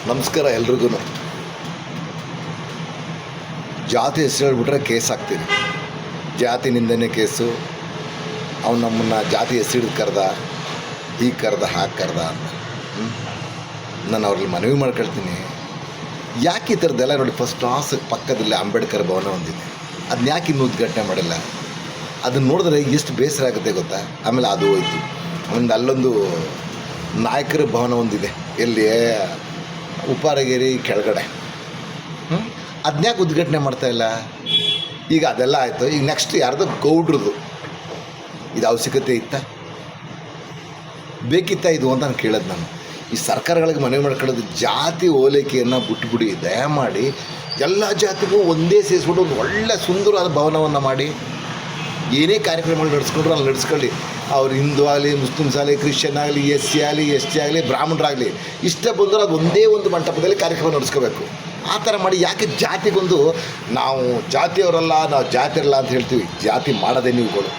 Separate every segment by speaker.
Speaker 1: ನಮಸ್ಕಾರ ಎಲ್ರಿಗೂ. ಜಾತಿ ಹೆಸರು ಹೇಳ್ಬಿಟ್ರೆ ಕೇಸ್ ಹಾಕ್ತೀನಿ. ಜಾತಿ ನಿಂದನೆ ಕೇಸು. ಅವ್ನು ನಮ್ಮನ್ನು ಜಾತಿ ಹೆಸರು ಕರೆದ, ಹೀಗೆ ಕರೆದ, ಹಾಗೆ ಕರೆದ ಅಂತ. ನಾನು ಅವ್ರಲ್ಲಿ ಮನವಿ ಮಾಡ್ಕೊಳ್ತೀನಿ, ಯಾಕೆ ಈ ಥರದ್ದೆಲ್ಲ ನೋಡಿ. ಫಸ್ಟ್ ಕ್ಲಾಸ್ ಪಕ್ಕದಲ್ಲಿ ಅಂಬೇಡ್ಕರ್ ಭವನ ಹೊಂದಿದೆ, ಅದನ್ನ ಯಾಕೆ ಇನ್ನೂ ಉದ್ಘಾಟನೆ ಮಾಡಿಲ್ಲ? ಅದನ್ನು ನೋಡಿದ್ರೆ ಎಷ್ಟು ಬೇಸರ ಆಗುತ್ತೆ ಗೊತ್ತಾ. ಆಮೇಲೆ ಅದು ಹೋಯ್ತು. ಆಮೇಲೆ ಅಲ್ಲೊಂದು ನಾಯಕರ ಭವನ ಹೊಂದಿದೆ, ಎಲ್ಲಿ ಉಪ್ಪಾರಗೇರಿ ಕೆಳಗಡೆ. ಅದನ್ಯಾಕೆ ಉದ್ಘಾಟನೆ ಮಾಡ್ತಾಯಿಲ್ಲ? ಈಗ ಅದೆಲ್ಲ ಆಯಿತು. ಈಗ ನೆಕ್ಸ್ಟ್ ಯಾರ್ದು ಗೌಡ್ರದ್ದು. ಇದು ಅವಶ್ಯಕತೆ ಇತ್ತಾ, ಬೇಕಿತ್ತಾ ಇದು ಅಂತ ನಾನು ಕೇಳೋದು. ನಾನು ಈ ಸರ್ಕಾರಗಳಿಗೆ ಮನವಿ ಮಾಡ್ಕೊಳ್ಳೋದು, ಜಾತಿ ಓಲೈಕೆಯನ್ನು ಬಿಟ್ಬಿಡಿ ದಯಮಾಡಿ. ಎಲ್ಲ ಜಾತಿಗೂ ಒಂದೇ ಸೇರಿಸ್ಬಿಟ್ಟು ಒಂದು ಒಳ್ಳೆ ಸುಂದರವಾದ ಭವನವನ್ನು ಮಾಡಿ, ಏನೇ ಕಾರ್ಯಕ್ರಮಗಳು ನಡೆಸ್ಕೊಂಡ್ರು ಅಲ್ಲಿ ನಡೆಸ್ಕೊಳ್ಳಿ. ಅವ್ರು ಹಿಂದೂ ಆಗಲಿ, ಮುಸ್ಲಿಮ್ಸ್ ಆಗಲಿ, ಕ್ರಿಶ್ಚಿಯನ್ ಆಗಲಿ, ಎಸ್ ಸಿ ಆಗಲಿ, ಎಸ್ ಟಿ ಆಗಲಿ, ಬ್ರಾಹ್ಮಣರಾಗಲಿ, ಇಷ್ಟ ಬಂದರೂ ಅದು ಒಂದೇ ಒಂದು ಮಂಟಪದಲ್ಲಿ ಕಾರ್ಯಕ್ರಮ ನಡೆಸ್ಕೋಬೇಕು. ಆ ಥರ ಮಾಡಿ. ಯಾಕೆ ಜಾತಿಗೊಂದು ನಾವು ಜಾತಿಯವರಲ್ಲ, ನಾವು ಜಾತಿಯರಲ್ಲ ಅಂತ ಹೇಳ್ತೀವಿ. ಜಾತಿ ಮಾಡೋದೇ ನೀವುಗಳು.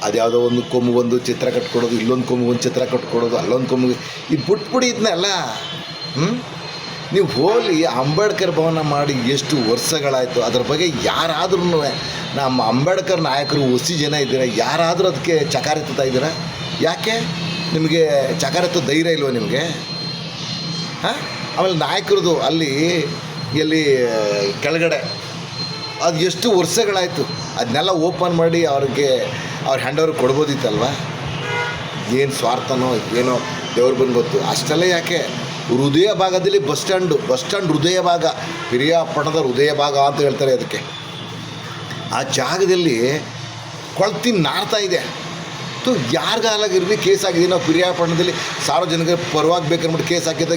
Speaker 1: ಅದ್ಯಾವುದೋ ಒಂದು ಕೊಂಬಿಗೊಂದು ಚಿತ್ರ ಕಟ್ಕೊಡೋದು, ಇಲ್ಲೊಂದು ಕೊಂಬಿಗೊಂದು ಚಿತ್ರ ಕಟ್ಕೊಡೋದು, ಅಲ್ಲೊಂದು ಕೊಂಬಿಗೆ ಇದು ಬಿಟ್ಬಿಡಿ ಇದನ್ನೆಲ್ಲ. ನೀವು ಹೋಲಿ ಅಂಬೇಡ್ಕರ್ ಭವನ ಮಾಡಿ ಎಷ್ಟು ವರ್ಷಗಳಾಯಿತು. ಅದ್ರ ಬಗ್ಗೆ ಯಾರಾದ್ರೂ, ನಮ್ಮ ಅಂಬೇಡ್ಕರ್ ನಾಯಕರು ಒಸಿ ಜನ ಇದ್ದೀರಾ, ಯಾರಾದರೂ ಅದಕ್ಕೆ ಚಕಾರೆತ್ತಾ ಇದ್ದೀರಾ? ಯಾಕೆ ನಿಮಗೆ ಚಕಾರೆತ್ತೋ ಧೈರ್ಯ ಇಲ್ವ ನಿಮಗೆ? ಆಮೇಲೆ ನಾಯಕರದು ಅಲ್ಲಿ ಎಲ್ಲಿ ಕೆಳಗಡೆ ಅದು ಎಷ್ಟು ವರ್ಷಗಳಾಯಿತು. ಅದನ್ನೆಲ್ಲ ಓಪನ್ ಮಾಡಿ ಅವ್ರಿಗೆ ಹ್ಯಾಂಡ್ ಓವರ್ ಕೊಡ್ಬೋದಿತ್ತಲ್ವ? ಏನು ಸ್ವಾರ್ಥನೋ ಏನೋ ದೇವ್ರು ಬಂದು ಗೊತ್ತು. ಅಷ್ಟೆಲ್ಲ ಯಾಕೆ? ಹೃದಯ ಭಾಗದಲ್ಲಿ ಬಸ್ ಸ್ಟ್ಯಾಂಡ್ ಹೃದಯ ಭಾಗ, ಪಿರಿಯಾಪಟ್ಟಣದ ಹೃದಯ ಭಾಗ ಅಂತ ಹೇಳ್ತಾರೆ ಅದಕ್ಕೆ. ಆ ಜಾಗದಲ್ಲಿ ಕೊಳ್ತಿ ನಾರ್ತಾ ಇದೆ. ಯಾರಿಗಾಲಾಗಿರಲಿ ಕೇಸ್ ಆಗಿದೆ. ನಾವು ಪಿರಿಯಾಪಟ್ಟಣದಲ್ಲಿ ಸಾರ್ವಜನಿಕರ ಪರವಾಗಿ ಬೇಕಂದ್ಬಿಟ್ಟು ಕೇಸ್ ಹಾಕಿದ್ದ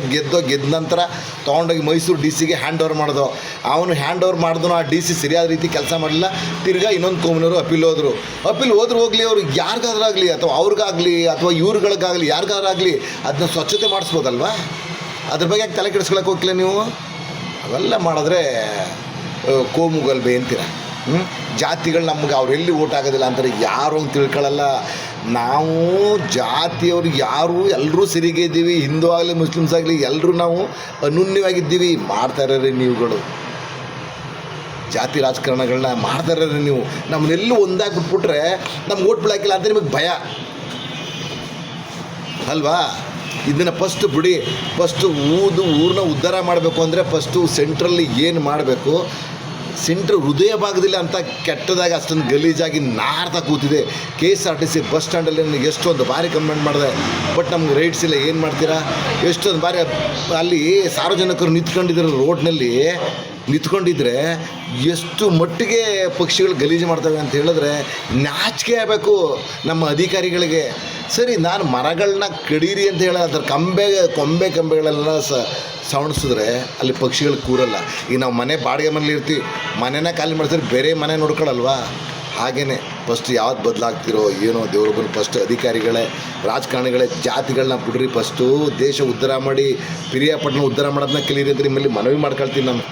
Speaker 1: ಗೆದ್ದ ನಂತರ ತೊಗೊಂಡೋಗಿ ಮೈಸೂರು ಡಿ ಸಿಗೆ ಹ್ಯಾಂಡ್ ಓವರ್ ಮಾಡೋದು. ಅವನು ಹ್ಯಾಂಡ್ ಓವರ್ ಮಾಡಿದ್ರು, ಆ ಡಿ ಸಿ ಸರಿಯಾದ ರೀತಿ ಕೆಲಸ ಮಾಡಲಿಲ್ಲ. ತಿರ್ಗಾ ಇನ್ನೊಂದು ಕೋಮಿನವರು ಅಪೀಲ್ ಹೋದ್ರು ಹೋಗಲಿ, ಅವ್ರಿಗೆ ಯಾರಿಗಾದ್ರಾಗಲಿ ಅಥವಾ ಅವ್ರಿಗಾಗಲಿ ಅಥವಾ ಇವ್ರುಗಳಿಗಾಗಲಿ ಯಾರಿಗಾದ್ರಾಗಲಿ ಅದನ್ನ ಸ್ವಚ್ಛತೆ ಮಾಡಿಸ್ಬೋದಲ್ವಾ? ಅದ್ರ ಬಗ್ಗೆ ಯಾಕೆ ತಲೆ ಕೆಡಿಸ್ಕೊಳಕ್ಕೆ ಹೋಗ್ಲಿಲ್ಲ ನೀವು? ಅವೆಲ್ಲ ಮಾಡಿದ್ರೆ ಕೋಮುಗಲ್ಬೆ ಅಂತೀರ. ಜಾತಿಗಳು ನಮ್ಗೆ ಅವರೆಲ್ಲಿ ಓಟ್ ಆಗೋದಿಲ್ಲ ಅಂತಾರೆ. ಯಾರು ಹಂಗೆ ತಿಳ್ಕೊಳ್ಳಲ್ಲ. ನಾವು ಜಾತಿಯವರು ಯಾರು ಎಲ್ಲರೂ ಸರಿಗೆ ಇದ್ದೀವಿ. ಹಿಂದೂ ಆಗಲಿ, ಮುಸ್ಲಿಮ್ಸ್ ಆಗಲಿ, ಎಲ್ಲರೂ ನಾವು ಅನೂನ್ಯವಾಗಿದ್ದೀವಿ. ಮಾಡ್ತಾ ಇರೋರಿ ನೀವುಗಳು ಜಾತಿ ರಾಜಕಾರಣಗಳನ್ನ ಮಾಡ್ತಾ ಇರೋರಿ ನೀವು. ನಮ್ಮನ್ನೆಲ್ಲೂ ಒಂದಾಗಿ ಬಿಟ್ಬಿಟ್ರೆ ನಮ್ಗೆ ಓಟ್ ಬಿಡಾಕಿಲ್ಲ ಅಂತ ನಿಮಗೆ ಭಯ ಅಲ್ವಾ? ಇದನ್ನು ಫಸ್ಟ್ ಬಿಡಿ. ಫಸ್ಟು ಊರನ್ನ ಉದ್ಧಾರ ಮಾಡಬೇಕು ಅಂದರೆ ಫಸ್ಟು ಸೆಂಟ್ರಲ್ಲಿ ಏನು ಮಾಡಬೇಕು, ಸೆಂಟ್ರ್ ಹೃದಯ ಭಾಗದಲ್ಲಿ ಅಂತ ಕೆಟ್ಟದಾಗಿ ಅಷ್ಟೊಂದು ಗಲೀಜಾಗಿ ನಾರ್ತಾ ಕೂತಿದೆ. KSRTC ಬಸ್ ಸ್ಟ್ಯಾಂಡಲ್ಲಿ ಎಷ್ಟೊಂದು ಬಾರಿ ಕಂಪ್ಲೇಂಟ್ ಮಾಡಿದೆ, ಬಟ್ ನಮ್ಗೆ ರೈಟ್ಸ್ ಇಲ್ಲ. ಏನು ಮಾಡ್ತೀರಾ? ಎಷ್ಟೊಂದು ಬಾರಿ ಅಲ್ಲಿ ಸಾರ್ವಜನಿಕರು ನಿಂತ್ಕೊಂಡಿದ್ದಾರೆ, ರೋಡ್ನಲ್ಲಿ ನಿಂತ್ಕೊಂಡಿದ್ರೆ ಎಷ್ಟು ಮಟ್ಟಿಗೆ ಪಕ್ಷಿಗಳು ಗಲೀಜು ಮಾಡ್ತವೆ ಅಂತ ಹೇಳಿದ್ರೆ ನಾಚಿಕೆ ಆಗಬೇಕು ನಮ್ಮ ಅಧಿಕಾರಿಗಳಿಗೆ. ಸರಿ, ನಾನು ಮರಗಳನ್ನ ಕಡೀರಿ ಅಂತ ಹೇಳ, ಅದ್ರ ಕೊಂಬೆಗಳೆಲ್ಲ ಸವಣಿಸಿದ್ರೆ ಅಲ್ಲಿ ಪಕ್ಷಿಗಳು ಕೂರಲ್ಲ. ಈಗ ನಾವು ಮನೆ ಬಾಡಿಗೆ ಮನೇಲಿ ಇರ್ತೀವಿ, ಮನೆನ ಖಾಲಿ ಮಾಡ್ತಾರೆ, ಬೇರೆ ಮನೆ ನೋಡ್ಕೊಳ್ಳಲ್ವಾ? ಹಾಗೇ ಫಸ್ಟ್ ಯಾವ್ದು ಬದಲಾಗ್ತಿರೋ ಏನೋ ದೇವ್ರು ಬಂದು ಫಸ್ಟ್ ಅಧಿಕಾರಿಗಳೇ, ರಾಜಕಾರಣಿಗಳೇ ಜಾತಿಗಳನ್ನ ಬಿಡ್ರಿ. ಫಸ್ಟು ದೇಶ ಉದ್ಧಾರ ಮಾಡಿ, ಪಿರಿಯಾಪಟ್ಟಣ ಉದ್ಧಾರ ಮಾಡೋದನ್ನ ಕಲೀರಿ ಅಂತ ನಿಮ್ಮಲ್ಲಿ ಮನವಿ ಮಾಡ್ಕೊಳ್ತೀನಿ ನಾನು.